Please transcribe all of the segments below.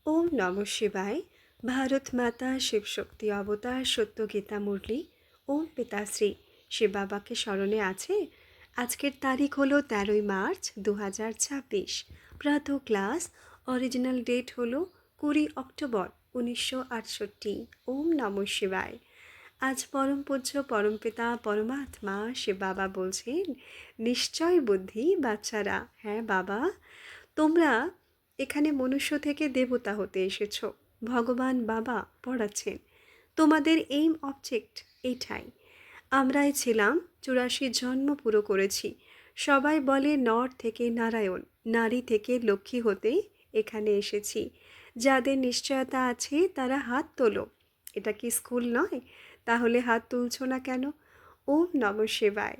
ওম নম শিবায়। ভারত মাতা শিবশক্তি অবতার সত্য গীতা মুরলি। ওম পিতাশ্রী শিব বাবাকে স্মরণে আছে। আজকের তারিখ হলো 13ই মার্চ 2026। প্রাতঃ ক্লাস। অরিজিনাল ডেট হলো 20 অক্টোবর 1968। ওম নম শিবায়। আজ পরম পূজ্য পরমপিতা পরমাত্মা শিব বাবা বলছেন, নিশ্চয় বুদ্ধি বাচ্চারা। হ্যাঁ বাবা, তোমরা এখানে মনুষ্য থেকে দেবতা হতে এসেছো। ভগবান বাবা পড়াচ্ছেন, তোমাদের এইম অবজেক্ট এইটাই। আমরাই ছিলাম 84 জন্ম পুরো করেছি। সবাই বলে নর থেকে নারায়ণ, নারী থেকে লক্ষ্মী হতে এখানে এসেছি। যাদের নিশ্চয়তা আছে তারা হাত তোলো। এটা কি স্কুল নয়? তাহলে হাত তুলছো না কেন? ওম নম শিবায়।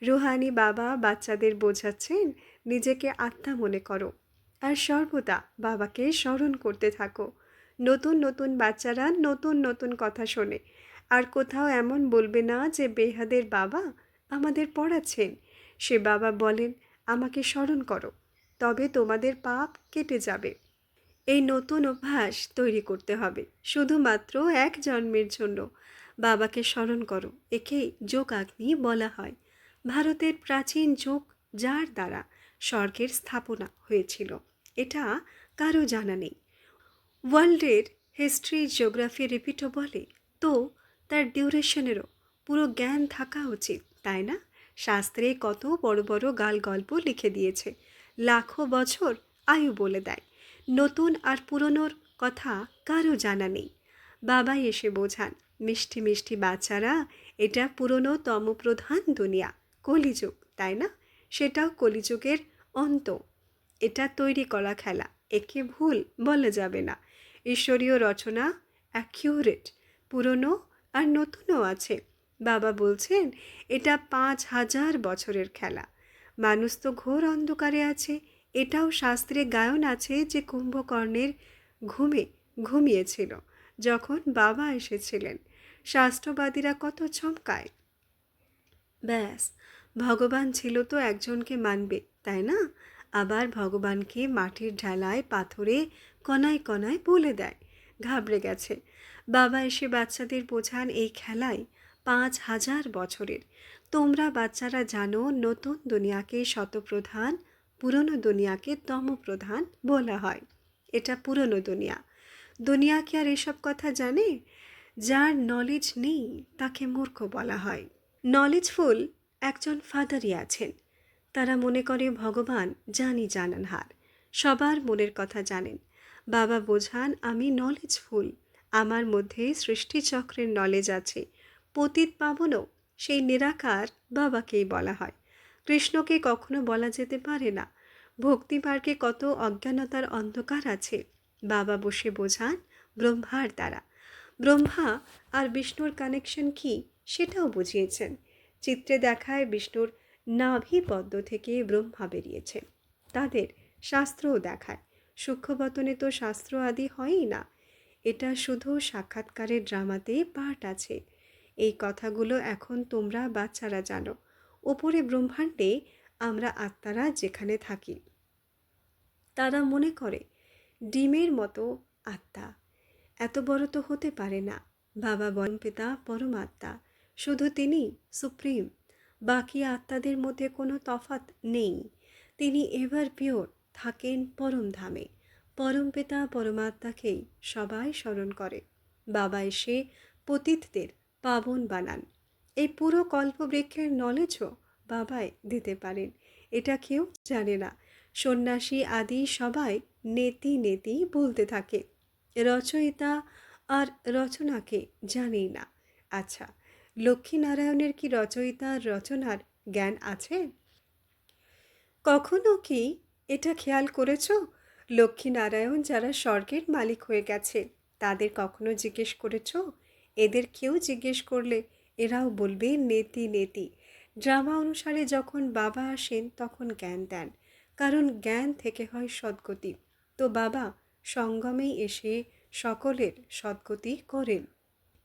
রুহানি বাবা বাচ্চাদের বোঝাচ্ছেন, নিজেকে আত্মা মনে করো আর সর্বদা বাবাকে স্মরণ করতে থাকো। নতুন নতুন বাচ্চারা নতুন নতুন কথা শোনে, আর কোথাও এমন বলবে না যে বেহাদের বাবা আমাদের পড়াচ্ছেন। সে বাবা বলেন, আমাকে স্মরণ করো, তবে তোমাদের পাপ কেটে যাবে। এই নতুন অভ্যাস তৈরি করতে হবে শুধুমাত্র এক জন্মের জন্য। বাবাকে স্মরণ করো, একেই যোগাগ্নি বলা হয়। ভারতের প্রাচীন যোগ, যার দ্বারা স্বর্গের স্থাপনা হয়েছিল, এটা কারো জানা নেই। ওয়ার্ল্ডের হিস্ট্রি জিওগ্রাফি রিপিটও বলে, তো তার ডিউরেশনেরও পুরো জ্ঞান থাকা উচিত, তাই না? শাস্ত্রে কত বড় বড় গাল গল্প লিখে দিয়েছে, লাখো বছর আয়ু বলে দেয়। নতুন আর পুরনোর কথা কারো জানা নেই। বাবাই এসে বোঝান, মিষ্টি মিষ্টি বাচ্চারা, এটা পুরনো তমপ্রধান দুনিয়া, কলিযুগ, তাই না? সেটাও কলিযুগের অন্ত। এটা তৈরি করা খেলা, একে ভুল বলা যাবে না। ঈশ্বরীয় রচনা অ্যাকিউরেট, পুরনো আর নতুনও আছে। বাবা বলছেন, এটা 5000 বছরের খেলা। মানুষ তো ঘোর অন্ধকারে আছে। এটাও শাস্ত্রে গায়ন আছে যে কুম্ভকর্ণের ঘুমে ঘুমিয়েছিল যখন বাবা এসেছিলেন। শাস্ত্রবাদীরা কত চমকায়। ব্যাস, ভগবান ছিল তো একজনকে মানবে, তাই না? আবার ভগবানকে মাটির ঢালায় পাথরে কণায় কণায় বলে দেয়। ঘাবড়ে গেছে। বাবা এসে বাচ্চাদের বোঝান, এই খেলায় 5000 বছরের। তোমরা বাচ্চারা জানো, নতুন দুনিয়াকে শতপ্রধান, পুরনো দুনিয়াকে তমপ্রধান বলা হয়। এটা পুরনো দুনিয়া। দুনিয়া কি আর এসব কথা জানে? যার নলেজ নেই তাকে মূর্খ বলা হয়। নলেজফুল একজন ফাদারই আছেন। তারা মনে করে ভগবান জানানহার, সবার মনের কথা জানেন। বাবা বোঝান, আমি নলেজফুল, আমার মধ্যে সৃষ্টিচক্রের নলেজ আছে। পতিত পাবনও সেই নিরাকার বাবাকেই বলা হয়। কৃষ্ণকে কখনো বলা যেতে পারে না। ভক্তি মার্গে কত অজ্ঞানতার অন্ধকার আছে। বাবা বসে বোঝান, ব্রহ্মার দ্বারা। ব্রহ্মা আর বিষ্ণুর কানেকশন কি সেটাও বুঝিয়েছেন। চিত্রে দেখায় বিষ্ণুর নাভিপদ্ম থেকে ব্রহ্মা বেরিয়েছে। তাদের শাস্ত্রও দেখায়, সূক্ষ্মবতনে তো শাস্ত্র আদি হয়ই না। এটা শুধু সাক্ষাৎকারের ড্রামাতে পার্ট আছে। এই কথাগুলো এখন তোমরা বাচ্চারা জানো। ওপরে ব্রহ্মাণ্ডে আমরা আত্মারা যেখানে থাকি, তারা মনে করে ডিমের মতো আত্মা, এত বড় তো হতে পারে না। বাবা বলেন, পিতা পরমাত্মা, শুধু তিনি সুপ্রিম। বাকি আত্মাদের মধ্যে কোনো তফাৎ নেই। তিনি এভার পিওর, থাকেন পরম ধামে। পরম পিতা পরমাত্মাকেই সবাই স্মরণ করে। বাবা এসে পতিতদের পাবন বানান। এই পুরো কল্পবৃক্ষের নলেজও বাবাই দিতে পারেন। এটা কেউ জানে না। সন্ন্যাসী আদি সবাই নেতি নেতি বলতে থাকে, রচয়িতা আর রচনাকে জানেই না। আচ্ছা, লক্ষ্মীনারায়ণের কি রচয়িতা আর রচনার জ্ঞান আছে? কখনো কি এটা খেয়াল করেছ? লক্ষ্মীনারায়ণ যারা স্বর্গের মালিক হয়ে গেছে, তাদের কখনো জিজ্ঞেস করেছ? এদের কেউ জিজ্ঞেস করলে এরাও বলবে নেতি নেতি। ড্রামা অনুসারে যখন বাবা আসেন তখন জ্ঞান দেন, কারণ জ্ঞান থেকে হয় সদ্গতি। তো বাবা সঙ্গমেই এসে সকলের সদ্গতি করেন।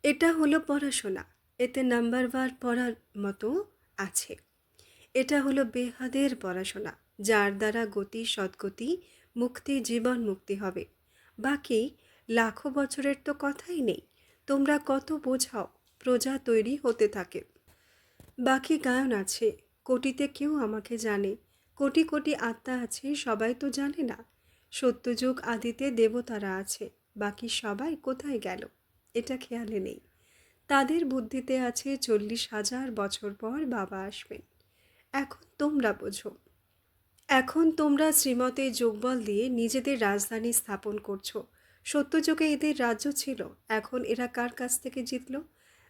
এটা হলো পড়াশোনা, এতে নাম্বারবার পড়ার মতো আছে। এটা হলো বেহাদের পড়াশোনা, যার দ্বারা গতি সদ্গতি মুক্তি জীবন মুক্তি হবে। বাকি লাখো বছরের তো কথাই নেই। তোমরা কত বোঝাও, প্রজা তৈরি হতে থাকে। বাকি গায়ন আছে, কোটিতে কেউ আমাকে জানে, কোটি কোটি আত্মা আছে, সবাই তো জানে না। সত্যযুগ আদিতে দেবতারা আছে, বাকি সবাই কোথায় গেল এটা খেয়ালে নেই। তাদের বুদ্ধিতে আছে 40,000 বছর পর বাবা আসবেন। এখন তোমরা বোঝো। এখন তোমরা শ্রীমতে যোগবল দিয়ে নিজেদের রাজধানী স্থাপন করছো। সত্যযুগে এদের রাজ্য ছিল, এখন এরা কার কাছ থেকে জিতল?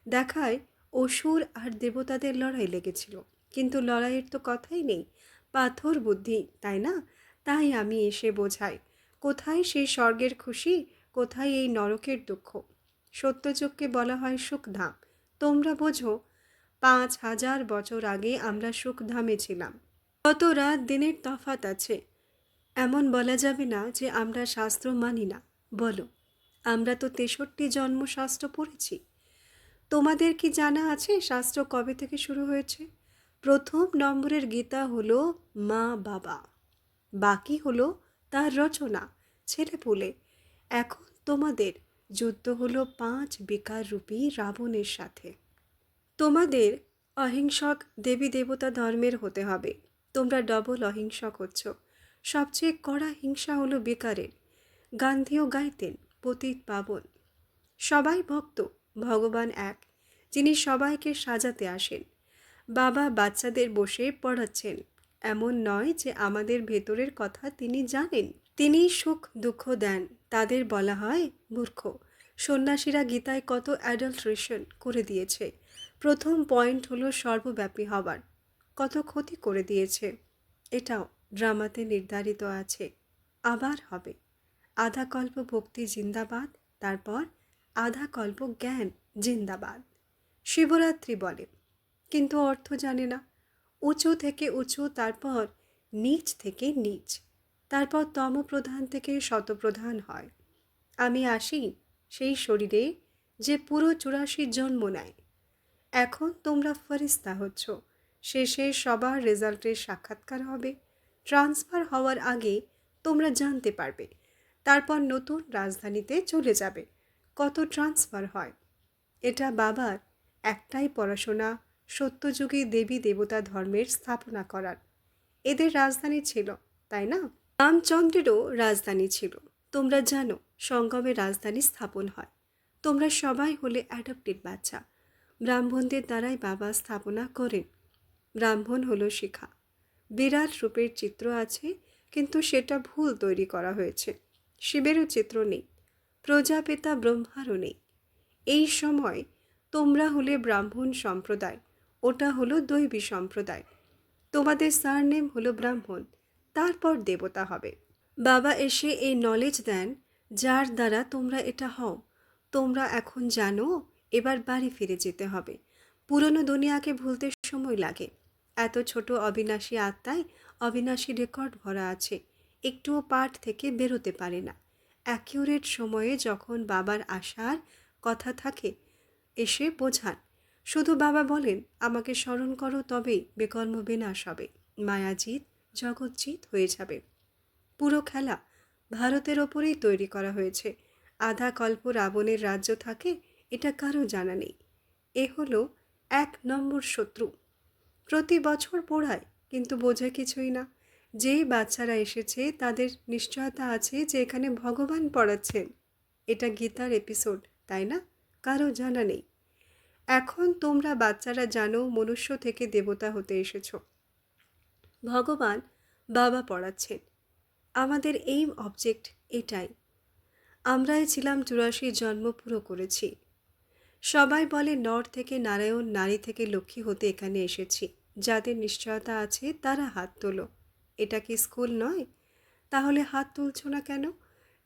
দেখায় অসুর আর দেবতাদের লড়াই লেগেছিল, কিন্তু লড়াইয়ের তো কথাই নেই। পাথর বুদ্ধি, তাই না? তাই আমি এসে বোঝাই, কোথায় সেই স্বর্গের খুশি, কোথায় এই নরকের দুঃখ। সত্যযুগকে বলা হয় সুখধাম। তোমরা বোঝো, 5,000 বছর আগে আমরা সুখধামে ছিলাম। কত রাত দিনের তফাৎ আছে। এমন বলা যাবে না যে আমরা শাস্ত্র মানি না। বলো, আমরা তো 63 জন্ম শাস্ত্র পড়েছি। তোমাদের কি জানা আছে শাস্ত্র কবে থেকে শুরু হয়েছে? প্রথম নম্বরের গীতা হলো মা বাবা, বাকি হলো তার রচনা, ছেলেপুলে। এখন তোমাদের যুদ্ধ হলো 5 বিকার রূপী রাবণের সাথে। তোমাদের অহিংসক দেবী দেবতা ধর্মের হতে হবে। তোমরা ডবল অহিংসক হচ্ছ। সবচেয়ে কড়া হিংসা হলো বেকারের। গান্ধীও গাইতেন, পতিত পাবন। সবাই ভক্ত, ভগবান এক, যিনি সবাইকে সাজাতে আসেন। বাবা বাচ্চাদের বসে পড়াচ্ছেন, এমন নয় যে আমাদের ভেতরের কথা তিনি জানেন। তিনি সুখ দুঃখ দেন, তাদের বলা হয় মূর্খ। সন্ন্যাসীরা গীতায় কত অ্যাডাল্ট্রেশন করে দিয়েছে। প্রথম পয়েন্ট হলো সর্বব্যাপী হবার, কত ক্ষতি করে দিয়েছে। এটাও ড্রামাতে নির্ধারিত আছে, আবার হবে। আধা কল্প ভক্তি জিন্দাবাদ, তারপর আধা কল্প জ্ঞান জিন্দাবাদ। শিবরাত্রি বলে, কিন্তু অর্থ জানে না। উঁচু থেকে উঁচু, তারপর নিচ থেকে নিচ, তারপর তমপ্রধান থেকে শতপ্রধান হয়। আমি আসি সেই শরীরে যে পুরো 84 জন্ম নেয়। এখন তোমরা ফরিস্তা হচ্ছ। শেষে সবার রেজাল্টের সাক্ষাৎকার হবে। ট্রান্সফার হওয়ার আগে তোমরা জানতে পারবে। তারপর নতুন রাজধানীতে চলে যাবে। কত ট্রান্সফার হয়? এটা বাবার একটাই পড়াশোনা, সত্যযুগী দেবী দেবতা ধর্মের স্থাপনা করার। এদের রাজধানী ছিল, তাই না? রামচন্দ্রেরও রাজধানী ছিল। তোমরা জানো সঙ্গমে রাজধানী স্থাপন হয়। তোমরা সবাই হলে অ্যাডপ্টেড বাচ্চা। ব্রাহ্মণদের দ্বারাই বাবা স্থাপনা করেন। ব্রাহ্মণ হলো শিখা। বিরাট রূপের চিত্র আছে, কিন্তু সেটা ভুল তৈরি করা হয়েছে। শিবেরও চিত্র নেই, প্রজাপিতা ব্রহ্মারও নেই। এই সময় তোমরা হলে ব্রাহ্মণ সম্প্রদায়, ওটা হলো দৈবী সম্প্রদায়। তোমাদের সারনেম হলো ব্রাহ্মণ, তারপর দেবতা হবে। বাবা এসে এই নলেজ দেন, যার দ্বারা তোমরা এটা হও। তোমরা এখন জানো, এবার বাড়ি ফিরে যেতে হবে। পুরনো দুনিয়াকে ভুলতে সময় লাগে। এত ছোট অবিনাশী আত্মায় অবিনাশী রেকর্ড ভরা আছে, একটুও পাঠ থেকে বেরোতে পারে না। অ্যাকিউরেট সময়ে যখন বাবার আসার কথা থাকে, এসে বোঝান। শুধু বাবা বলেন, আমাকে স্মরণ করো, তবেই বেকর্ম বিনাশ হবে, মায়াজিৎ জগৎজিৎ হয়ে যাবে। পুরো খেলা ভারতের ওপরেই তৈরি করা হয়েছে। আধা কল্প রাবণের রাজ্য থাকে, এটা কারো জানা নেই। এ হলো 1 নম্বর শত্রু। প্রতি বছর পড়ায়, কিন্তু বোঝে কিছুই না। যেই বাচ্চারা এসেছে তাদের নিশ্চয়তা আছে যে এখানে ভগবান পড়াচ্ছেন। এটা গীতার এপিসোড, তাই না? কারো জানা নেই। এখন তোমরা বাচ্চারা জানো মনুষ্য থেকে দেবতা হতে এসেছ। ভগবান বাবা পড়াচ্ছেন। আমাদের এইম অবজেক্ট এটাই। আমরাই ছিলাম 84 জন্ম পুরো করেছি। সবাই বলে নর থেকে নারায়ণ, নারী থেকে লক্ষ্মী হতে এখানে এসেছি। যাদের নিশ্চয়তা আছে তারা হাত তোলো। এটা কি স্কুল নয়? তাহলে হাত তুলছ না কেন?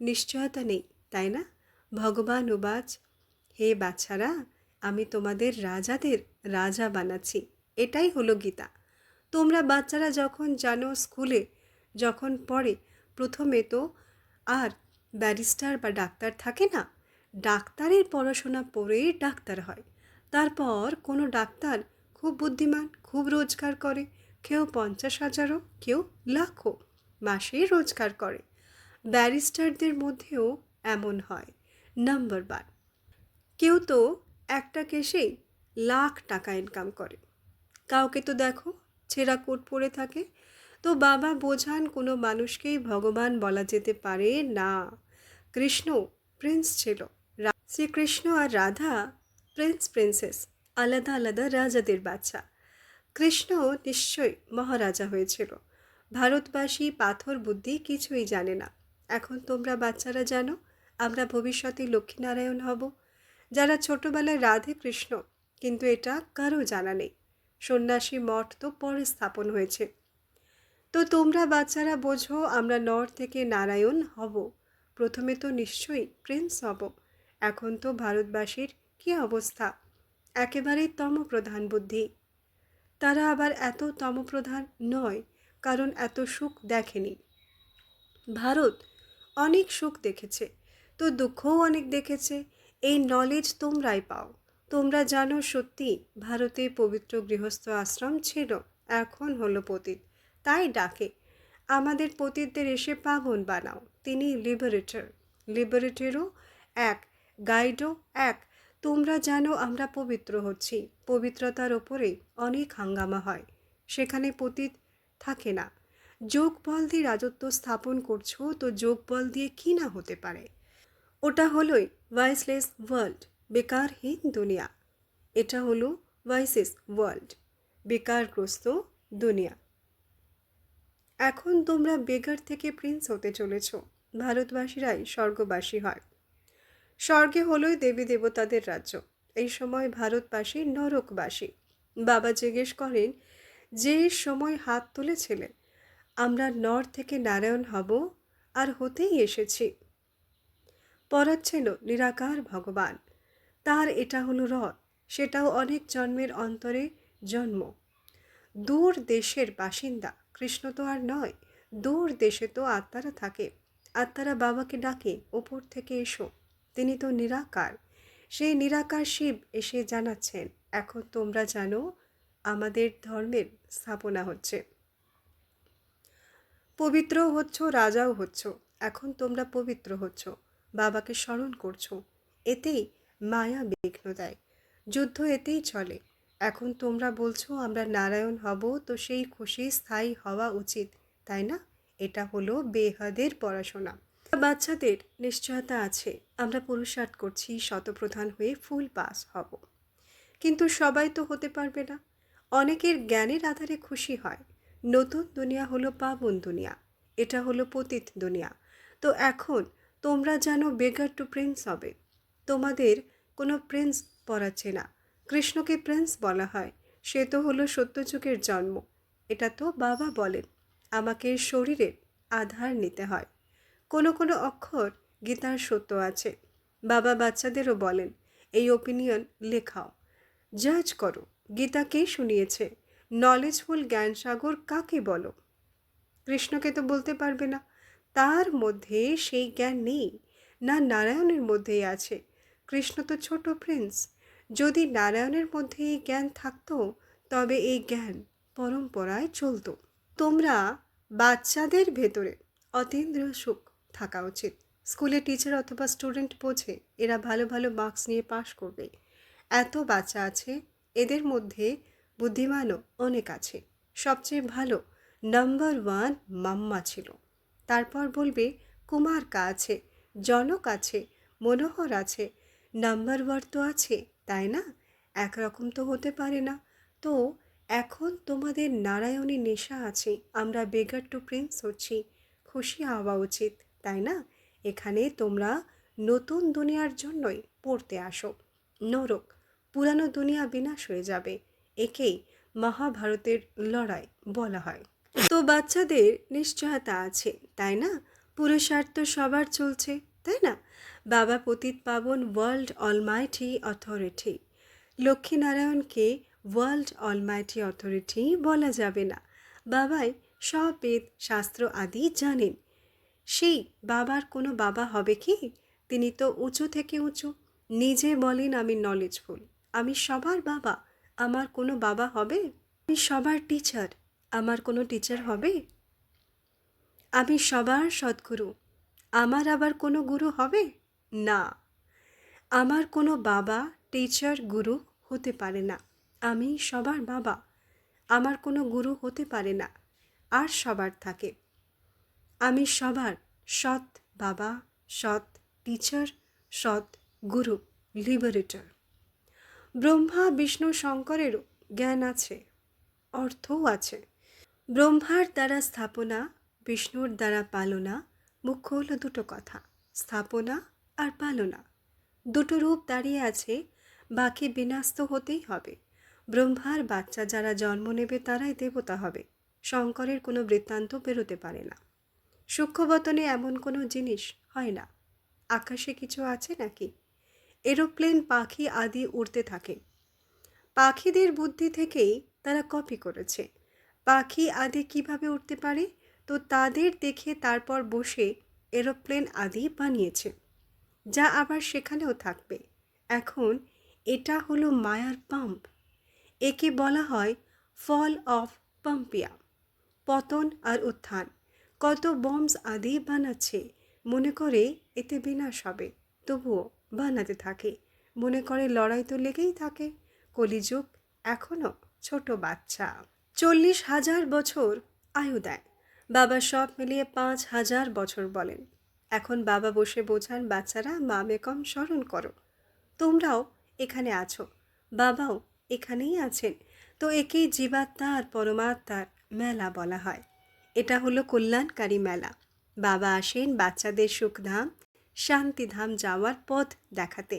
নিশ্চয়তা নেই, তাই না? ভগবান উবাচ, হে বাচ্চারা, আমি তোমাদের রাজাদের রাজা বানাচ্ছি। এটাই হলো গীতা। তোমরা বাচ্চারা যখন জানো, স্কুলে যখন পড়ে, প্রথমে তো আর ব্যারিস্টার বা ডাক্তার থাকে না। ডাক্তারের পড়াশোনা পড়ে ডাক্তার হয়। তারপর কোনো ডাক্তার খুব বুদ্ধিমান, খুব রোজগার করে। কেউ 50,000, কেউ লাখও মাসে রোজগার করে। ব্যারিস্টারদের মধ্যেও এমন হয়। নাম্বার 1, কেউ তো একটা কেসেই লাখ টাকা ইনকাম করে। কাউকে তো দেখো ছেঁড়া কোট পরে থাকে। তো বাবা বোঝান কোনো মানুষকেই ভগবান বলা যেতে পারে না। কৃষ্ণ প্রিন্স ছিল, শ্রীকৃষ্ণ আর রাধা প্রিন্স প্রিন্সেস, আলাদা আলাদা রাজাদের বাচ্চা। কৃষ্ণ নিশ্চয়ই মহারাজা হয়েছিল। ভারতবাসী পাথর বুদ্ধি কিছুই জানে না। এখন তোমরা বাচ্চারা জানো আমরা ভবিষ্যতে লক্ষ্মীনারায়ণ হব। যারা ছোটবেলায় রাধে কৃষ্ণ, কিন্তু এটা কারো জানা নেই। সন্ন্যাসী মঠ তো পরে স্থাপন হয়েছে। তো তোমরা বাচ্চারা বোঝো আমরা নর থেকে নারায়ণ হব। প্রথমে তো নিশ্চয়ই প্রিন্স হব। এখন তো ভারতবাসীর কী অবস্থা, একেবারেই তমপ্রধান বুদ্ধি। তারা আবার এত তমপ্রধান নয়, কারণ এত সুখ দেখেনি। ভারত অনেক সুখ দেখেছে, তো দুঃখও অনেক দেখেছে। এই নলেজ তোমরাই পাও। তোমরা জানো সত্যি ভারতে পবিত্র গৃহস্থ আশ্রম ছিল, এখন হলো পতিত, তাই ডাকে। আমাদের পতিতদের এসে পাবন বানাও। তিনি লিবারেটর, লিবারেটরও এক, গাইডও এক। তোমরা জানো আমরা পবিত্র হচ্ছি, পবিত্রতার ওপরেই অনেক হাঙ্গামা হয়। সেখানে পতিত থাকে না। যোগ বল দিয়ে রাজত্ব স্থাপন করছো, তো যোগ বল দিয়ে কি না হতে পারে। ওটা হলোই ভয়েসলেস ওয়ার্ল্ড, বেকারহীন দুনিয়া। এটা হলো ভয়েসেস ওয়ার্ল্ড, বেকারগ্রস্ত দুনিয়া। এখন তোমরা বেগার থেকে প্রিন্স হতে চলেছ। ভারতবাসীরাই স্বর্গবাসী হয়। স্বর্গে হলোই দেবী দেবতাদের রাজ্য। এই সময় ভারতবাসী নরকবাসী। বাবা জিজ্ঞেস করেন, যে সময় হাত তুলেছিলেন আমরা নর থেকে নারায়ণ হব, আর হতেই এসেছি। পড়াচ্ছিল নিরাকার ভগবান। তার এটা হলো রথ, সেটাও অনেক জন্মের অন্তরে জন্ম। দূর দেশের বাসিন্দা কৃষ্ণ তো আর নয়। দূর দেশে তো আত্মারা থাকে। আত্মারা বাবাকে ডাকে, ওপর থেকে এসো। তিনি তো নিরাকার। সেই নিরাকার শিব এসে জানাচ্ছেন, এখন তোমরা জানো আমাদের ধর্মের স্থাপনা হচ্ছে। পবিত্র হচ্ছ, রাজাও হচ্ছ। এখন তোমরা পবিত্র হচ্ছ, বাবাকে স্মরণ করছো। এতেই মায়া বিঘ্ন দেয়, যুদ্ধ এতেই চলে। এখন তোমরা বলছো আমরা নারায়ণ হব, তো সেই খুশি স্থায়ী হওয়া উচিত, তাই না? এটা হলো বেহাদের পড়াশোনা। বাচ্চাদের নিশ্চয়তা আছে আমরা পুরুষার্থ করছি শতপ্রধান হয়ে ফুল পাস হব, কিন্তু সবাই তো হতে পারবে না। অনেকের জ্ঞানের আধারে খুশি হয়। নতুন দুনিয়া হলো পাবন দুনিয়া, এটা হলো পতিত দুনিয়া। তো এখন তোমরা জানো বেগার টু প্রিন্স হবে। তোমাদের কোনো প্রিন্স পড়াচ্ছে না। কৃষ্ণকে প্রিন্স বলা হয়, সে তো হলো সত্যযুগের জন্ম। এটা তো বাবা বলেন আমাকে শরীরের আধার নিতে হয়। কোনো কোনো অক্ষর গীতার সত্য আছে। বাবা বাচ্চাদেরও বলেন এই ওপিনিয়ন লেখাও, জাজ করো। গীতা কে শুনিয়েছে? নলেজফুল জ্ঞানসাগর কাকে বলো? কৃষ্ণকে তো বলতে পারবে না, তার মধ্যে সেই জ্ঞান নেই। না নারায়ণের মধ্যেই আছে। কৃষ্ণ তো ছোট প্রিন্স। যদি নারায়ণের মধ্যে এই জ্ঞান থাকতো, তবে এই জ্ঞান পরম্পরায় চলতো। তোমরা বাচ্চাদের ভেতরে অতীন্দ্রিয় সুখ থাকা উচিত। স্কুলে টিচার অথবা স্টুডেন্ট বোঝে এরা ভালো ভালো মার্কস নিয়ে পাশ করবে। এত বাচ্চা আছে, এদের মধ্যে বুদ্ধিমানও অনেক আছে। সবচেয়ে ভালো নাম্বার 1 মাম্মা ছিল। তারপর বলবে কুমারকা আছে, জনক আছে, মনোহর আছে। নাম্বার 1 তো আছে, তাই না? একরকম তো হতে পারে না। তো এখন তোমাদের নারায়ণী নেশা আছে, আমরা বেগার টু প্রিন্স হচ্ছি, খুশি হওয়া উচিত, তাই না? এখানে তোমরা নতুন দুনিয়ার জন্যই পড়তে আসো। নরক, পুরানো দুনিয়া বিনাশ হয়ে যাবে। একেই মহাভারতের লড়াই বলা হয়। তো বাচ্চাদের নিশ্চয়তা আছে, তাই না? পুরুষার্থ সবার চলছে, তাই না? বাবা পতিত পাবন ওয়ার্ল্ড অলমাইটি অথরিটি। লক্ষ্মীনারায়ণকে ওয়ার্ল্ড অলমাইটি অথরিটি বলা যাবে না। বাবাই সব বেদ শাস্ত্র আদি জানেন। সেই বাবার কোনো বাবা হবে কি? তিনি তো উঁচু থেকে উঁচু। নিজে বলেন আমি নলেজফুল, আমি সবার বাবা, আমার কোনো বাবা হবে? আমি সবার টিচার, আমার কোনো টিচার হবে? আমি সবার সদ্গুরু, আমার আবার কোনো গুরু হবে? না। আমার কোনো বাবা, টিচার, গুরু হতে পারে না। আমি সবার বাবা। আমার কোনো গুরু হতে পারে না। আর সবার থাকে। আমি সবার সৎ বাবা, সৎ টিচার, সৎ গুরু, লিবারেটর। ব্রহ্মা, বিষ্ণু, শঙ্করেরও জ্ঞান আছে, অর্থও আছে। ব্রহ্মার দ্বারা স্থাপনা, বিষ্ণুর দ্বারা পালনা। মুখ্য হলো দুটো কথা, স্থাপনা আর পালনা। দুটো রূপ দাঁড়িয়ে আছে, বাকি বিনাশ তো হতেই হবে। ব্রহ্মার বাচ্চা যারা জন্ম নেবে তারাই দেবতা হবে। শঙ্করের কোনো বৃত্তান্ত বেরোতে পারে না। সূক্ষ্মবতনে এমন কোনো জিনিস হয় না। আকাশে কিছু আছে নাকি? এরোপ্লেন, পাখি আদি উড়তে থাকে। পাখিদের বুদ্ধি থেকেই তারা কপি করেছে। পাখি আদি কিভাবে উঠতে পারে? তো তাদের দেখে তারপর বসে এরোপ্লেন আদি বানিয়েছে, যা আবার সেখানেও থাকবে। এখন এটা হলো মায়ার পাম্প। একে বলা হয় ফল অফ পাম্পিয়া, পতন আর উত্থান। কত বম্বস আদি বানাচ্ছে, মনে করে এতে বিনাশ হবে, তবুও বানাতে থাকে। মনে করে লড়াই তো লেগেই থাকে। কলিযুগ এখনো ছোট বাচ্চা। 40,000 বছর আয়ু দেয়। বাবা সব মিলিয়ে 5,000 বছর বলেন। এখন বাবা বসে বোঝান, বাচ্চারা মা বেকম স্মরণ করো। তোমরাও এখানে আছো, বাবাও এখানেই আছেন। তো একেই জীবাত্মা আর পরমাত্মার মেলা বলা হয়। এটা হলো কল্যাণকারী মেলা। বাবা আসেন বাচ্চাদের সুখধাম, শান্তিধাম যাওয়ার পথ দেখাতে।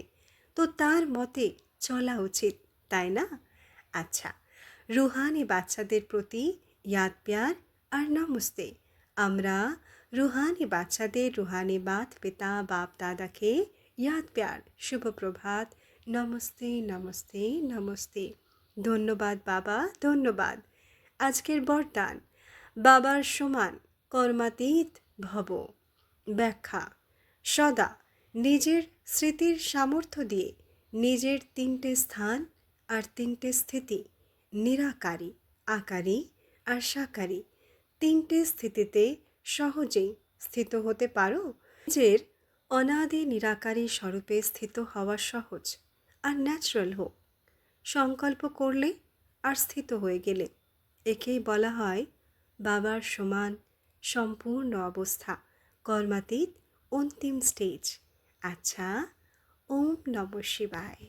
তো তার মতে চলা উচিত, তাই না? আচ্ছা, রুহানি বাচ্চাদের প্রতি ইয়াদ প্যার আর নমস্তে। আমরা রুহানি বাচ্চাদের রুহানি বাত পিতা বাপ দাদাকে ইয়াদ প্যার, শুভ প্রভাত, নমস্তে নমস্তে নমস্তে। ধন্যবাদ বাবা, ধন্যবাদ। আজকের বরদান, বাবার সমান কর্মাতীত ভব। ব্যাখ্যা, সদা নিজের স্মৃতির সামর্থ্য দিয়ে নিজের 3টে স্থান আর 3টে স্থিতি, নিরাকারী, আকারী আর সাকারী, 3টে স্থিতিতে সহজেই স্থিত হতে পারো। নিজের অনাদি নিরাকারী স্বরূপে স্থিত হওয়া সহজ আর ন্যাচারাল হোক। সংকল্প করলে আর স্থিত হয়ে গেলে। একেই বলা হয় বাবার সমান সম্পূর্ণ অবস্থা, কর্মাতীত অন্তিম স্টেজ। আচ্ছা, ওম নমঃ শিবায়।